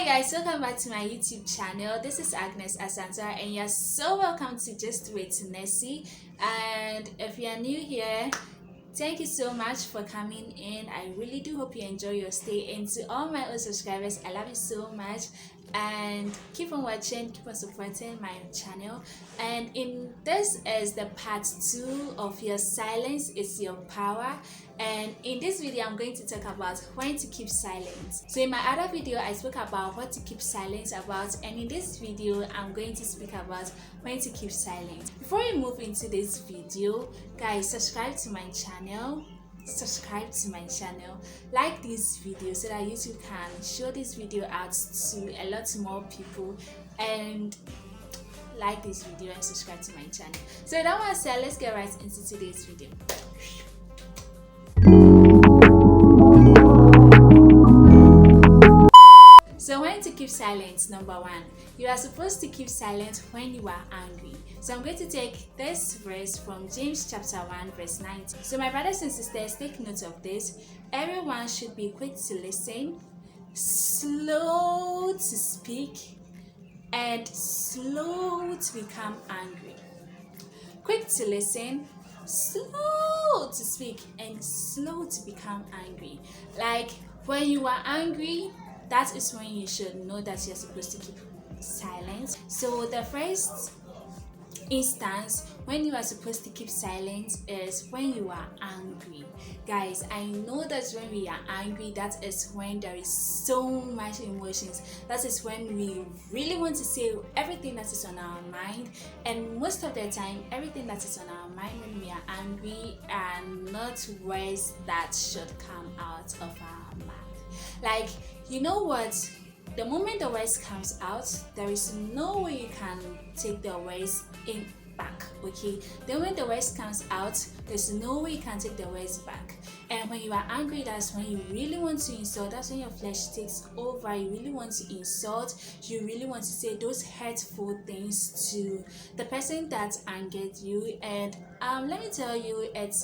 guys, welcome back to my YouTube channel. This is Agnes Asanta and you're so welcome to Just With Nessie. And if you're new here, thank you so much for coming in. I really do hope you enjoy your stay. And to all my old subscribers, I love you so much. And keep on watching, keep on supporting my channel. And this is the part 2 of Your Silence is Your Power. And in this video I'm going to talk about when to keep silent. So in my other video I spoke about what to keep silent about, and in this video I'm going to speak about when to keep silent. Before we move into this video, guys, subscribe to my channel, like this video so that YouTube can show this video out to a lot more people, and like this video and subscribe to my channel. So without much said, let's get right into today's video. So when to keep silent, number 1, you are supposed to keep silent when you are angry. So I'm going to take this verse from James chapter 1 verse 19. So my brothers and sisters, take note of this. Everyone should be quick to listen, slow to speak, and slow to become angry. Quick to listen, slow to speak, and slow to become angry. Like when you are angry, that is when you should know that you're supposed to keep silent. So the first instance when you are supposed to keep silent is when you are angry. Guys, I know that when we are angry, that is when there is so much emotions. That is when we really want to say everything that is on our mind, and most of the time everything that is on our mind when we are angry are not words that should come out of our mouth. Like, you know what, the moment the words comes out, there is no way you can take the words in back. Okay, then when the words comes out, there's no way you can take the words back. And when you are angry, that's when you really want to insult. That's when your flesh takes over. You really want to insult. You really want to say those hurtful things to the person that angered you. And let me tell you, it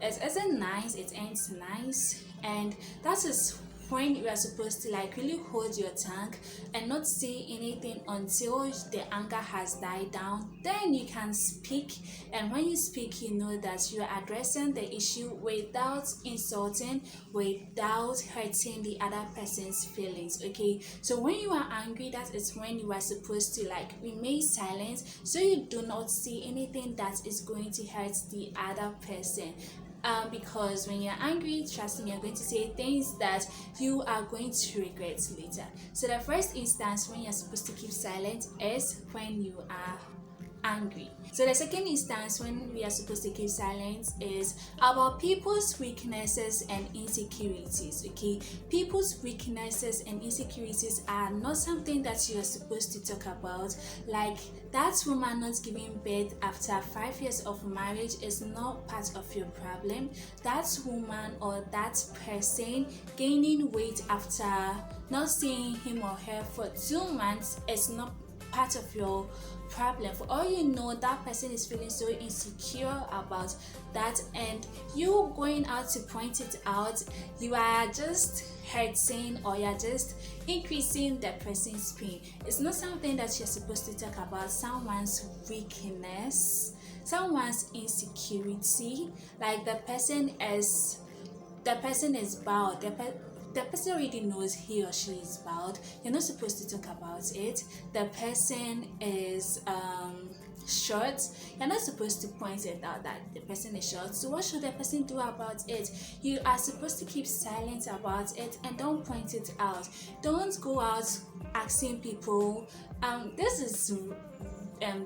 isn't nice. It ain't nice. And that is when you are supposed to really hold your tongue and not say anything until the anger has died down. Then you can speak, and when you speak, you know that you are addressing the issue without insulting, without hurting the other person's feelings. Okay, so when you are angry, that is when you are supposed to remain silent, so you do not say anything that is going to hurt the other person. Because when you're angry, trust me, you're going to say things that you are going to regret later. So the first instance when you're supposed to keep silent is when you are angry. So the second instance when we are supposed to keep silent is about people's weaknesses and insecurities. Okay, people's weaknesses and insecurities are not something that you are supposed to talk about. Like that woman not giving birth after 5 years of marriage is not part of your problem. That woman or that person gaining weight after not seeing him or her for 2 months is not part of your problem. For all you know, that person is feeling so insecure about that, and you going out to point it out, you are just hurting, or you're just increasing the person's pain. It's not something that you're supposed to talk about. Someone's weakness, someone's insecurity, like the person is bowed. The person already knows he or she is bowed. You're not supposed to talk about it. The person is short. You're not supposed to point it out that the person is short. So what should the person do about it? You are supposed to keep silent about it and don't point it out. Don't go out asking people.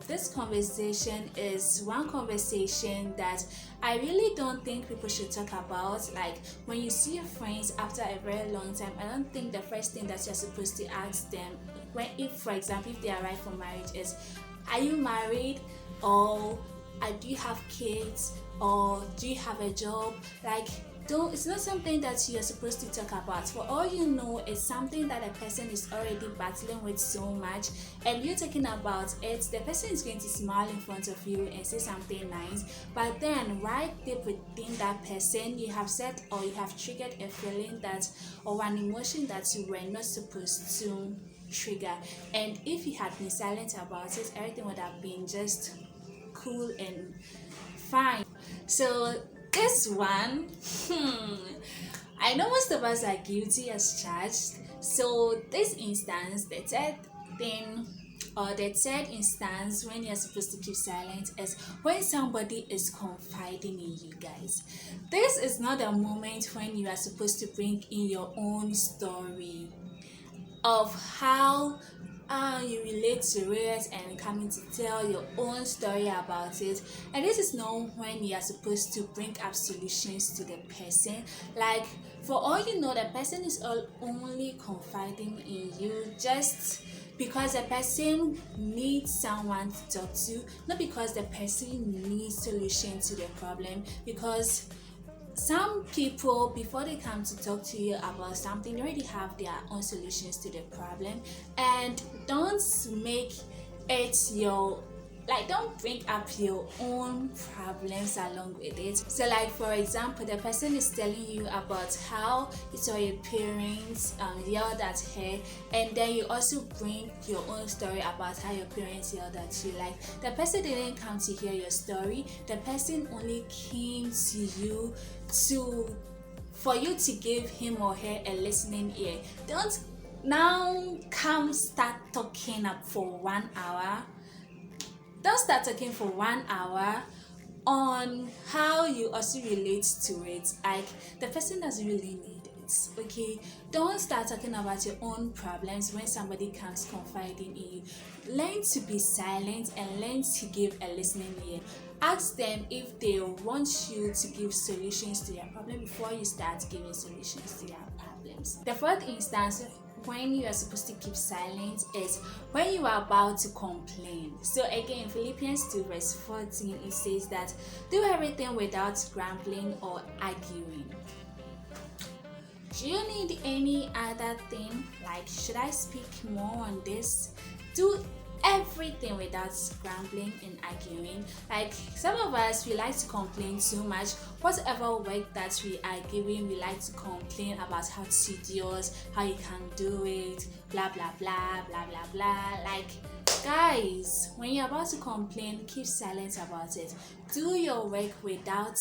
This conversation is one conversation that I really don't think people should talk about. Like when you see your friends after a very long time, I don't think the first thing that you're supposed to ask them, for example, if they are ripe for marriage, is, are you married, or do you have kids, or do you have a job? Like don't, it's not something that you're supposed to talk about. For all you know, it's something that a person is already battling with so much, and you talking about it, the person is going to smile in front of you and say something nice, but then right deep within that person, you have said or you have triggered a feeling that, or an emotion that you were not supposed to trigger. And if you had been silent about it, everything would have been just cool and fine. So this one, I know most of us are guilty as charged. So this instance, the third thing, or the third instance when you're supposed to keep silent, is when somebody is confiding in you, guys. This is not a moment when you are supposed to bring in your own story of how you relate to it and coming to tell your own story about it. And this is not when you are supposed to bring up solutions to the person. Like, for all you know, the person is only confiding in you just because the person needs someone to talk to, not because the person needs solution to the problem. Because some people, before they come to talk to you about something, they already have their own solutions to the problem. And don't make it your, like, don't bring up your own problems along with it. So like, for example, the person is telling you about how you saw your parents yelled at her, and then you also bring your own story about how your parents yelled at you. Like, the person didn't come to hear your story, the person only came to you for you to give him or her a listening ear. Don't now come start talking up for 1 hour. Don't start talking for 1 hour on how you also relate to it. Like, the person doesn't really need it. Okay, don't start talking about your own problems when somebody comes confiding in you. Learn to be silent and learn to give a listening ear. Ask them if they want you to give solutions to their problem before you start giving solutions to their problems. The fourth instance when you are supposed to keep silent is when you are about to complain. So again, Philippians 2 verse 14, it says that do everything without grumbling or arguing. Do you need any other thing? Like, should I speak more on this? Do everything without grumbling and arguing. Like, some of us, we like to complain too much. Whatever work that we are giving, we like to complain about how tedious, how you can do it, blah blah blah blah blah blah. Like, guys, when you're about to complain, keep silent about it. Do your work without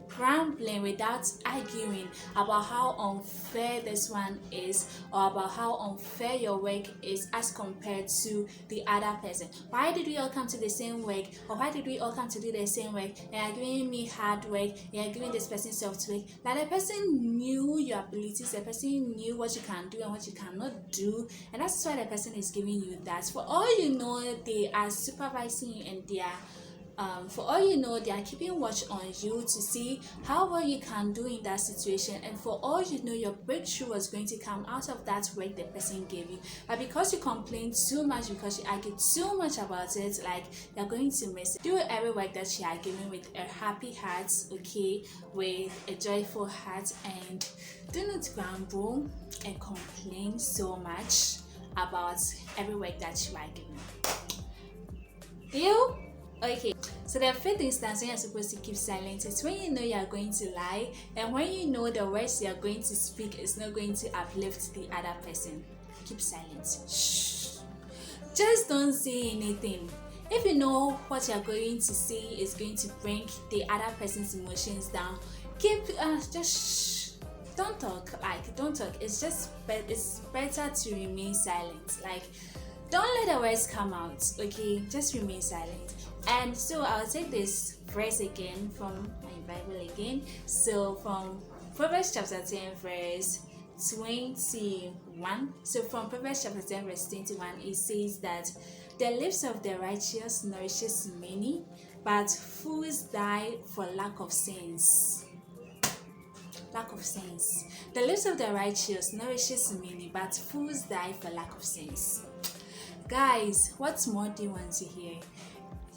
grumbling, without arguing about how unfair this one is, or about how unfair your work is as compared to the other person. Why did we all come to the same work, or why did we all come to do the same work? And you're giving me hard work, and you're giving this person soft work. Like, the person knew your abilities, the person knew what you can do and what you cannot do, and that's why the person is giving you that. For all you know, they are supervising you, and they are for all you know, they are keeping watch on you to see how well you can do in that situation. And for all you know, your breakthrough was going to come out of that work the person gave you. But because you complain too much, because you argue too much about it, like, you're going to miss it. Do every work that you are giving with a happy heart, okay, with a joyful heart, and do not grumble and complain so much about every work that you are giving. Deal? Okay, so the fifth instance when you're supposed to keep silent is when you know you're going to lie, and when you know the words you're going to speak is not going to uplift the other person. Keep silent. Shh. Just don't say anything. If you know what you're going to say is going to bring the other person's emotions down, just shh. Don't talk. Like, don't talk. It's better to remain silent. Like, don't let the words come out, okay? Just remain silent. And so I'll take this verse again from my Bible again. So from Proverbs chapter 10 verse 21. So from Proverbs chapter 10 verse 21, it says that the lips of the righteous nourishes many, but fools die for lack of sense. Lack of sense. The lips of the righteous nourishes many, but fools die for lack of sense. Guys, what more do you want to hear?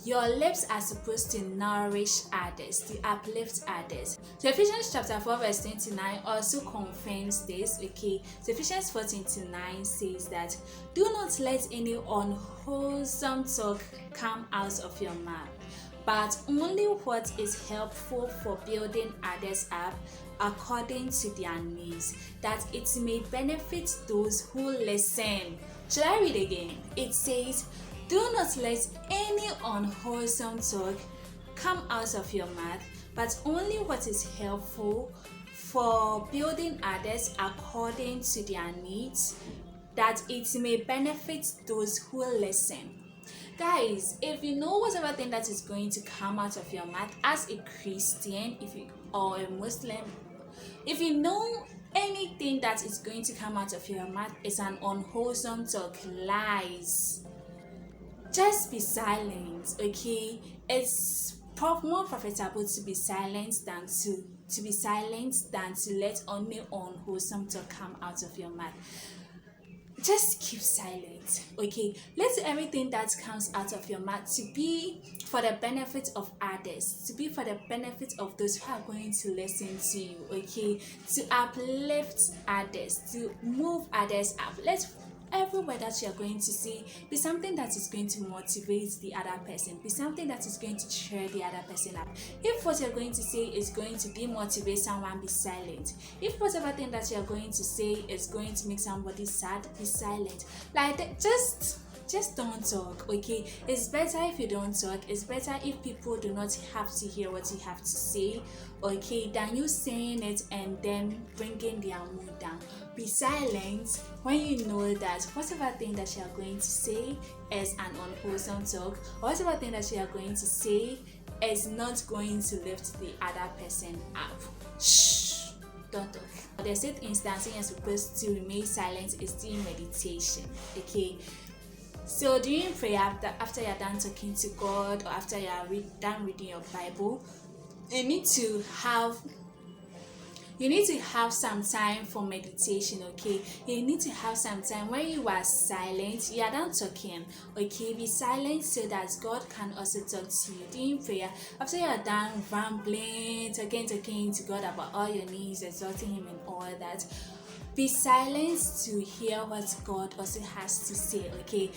Your lips are supposed to nourish others, to uplift others. So Ephesians chapter 4 verse 29 also confirms this, okay? So Ephesians 4:29 says that, do not let any unwholesome talk come out of your mouth, but only what is helpful for building others up according to their needs, that it may benefit those who listen. Should I read again? It says, do not let any unwholesome talk come out of your mouth, but only what is helpful for building others according to their needs, that it may benefit those who listen. Guys, if you know whatever thing that is going to come out of your mouth as a Christian, or a Muslim, if you know anything that is going to come out of your mouth is an unwholesome talk, lies, just be silent, okay? It's more profitable to be silent than to let only unwholesome talk come out of your mouth. Just keep silent, okay? Let everything that comes out of your mouth to be for the benefit of others, to be for the benefit of those who are going to listen to you, okay? To uplift others, to move others up. Let every word that you are going to say be something that is going to motivate the other person, be something that is going to cheer the other person up. If what you're going to say is going to demotivate someone, be silent. If whatever thing that you're going to say is going to make somebody sad, be silent. Like, just don't talk, okay? It's better if you don't talk. It's better if people do not have to hear what you have to say, okay, than you saying it and then bringing their mood down. Be silent when you know that whatever thing that you are going to say is an unwholesome talk, or whatever thing that you are going to say is not going to lift the other person up. Shh, don't talk. The sixth instance you're supposed to remain silent is during meditation, okay? So during prayer, after you're done talking to God, or after you're done reading your Bible, you need to have some time for meditation, okay? You need to have some time when you are silent, you are done talking, okay? Be silent so that God can also talk to you during prayer. After you are done rambling, talking to God about all your needs, exalting Him and all that, be silent to hear what God also has to say, okay?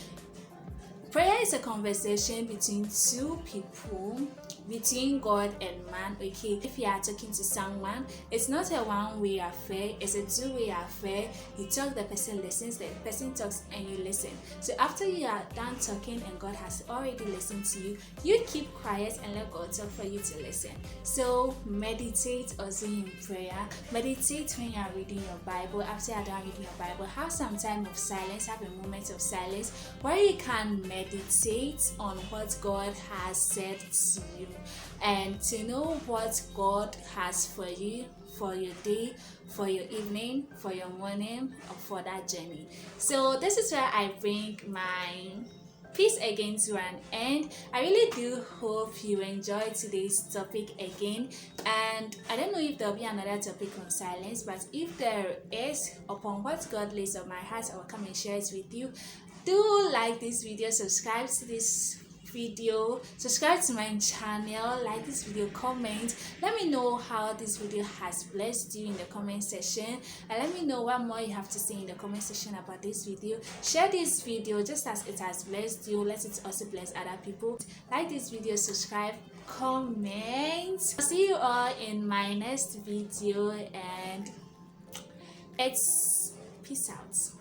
Prayer is a conversation between two people, between God and man, okay? If you are talking to someone, it's not a one-way affair, it's a two-way affair. You talk, the person listens, the person talks, and you listen. So after you are done talking and God has already listened to you, you keep quiet and let God talk for you to listen. So meditate also in prayer. Meditate when you are reading your Bible. After you are done reading your Bible, have some time of silence, have a moment of silence where you can meditate on what God has said to you, and to know what God has for you, for your day, for your evening, for your morning, or for that journey. So this is where I bring my piece again to an end. I really do hope you enjoyed today's topic again, and I don't know if there'll be another topic on silence, but if there is, upon what God lays on my heart, I will come and share it with you. Do like this video, subscribe to this video, subscribe to my channel, like this video, comment. Let me know how this video has blessed you in the comment section, and let me know what more you have to say in the comment section about this video. Share this video just as it has blessed you. Let it also bless other people. Like this video, subscribe, comment. I'll see you all in my next video, and it's peace out.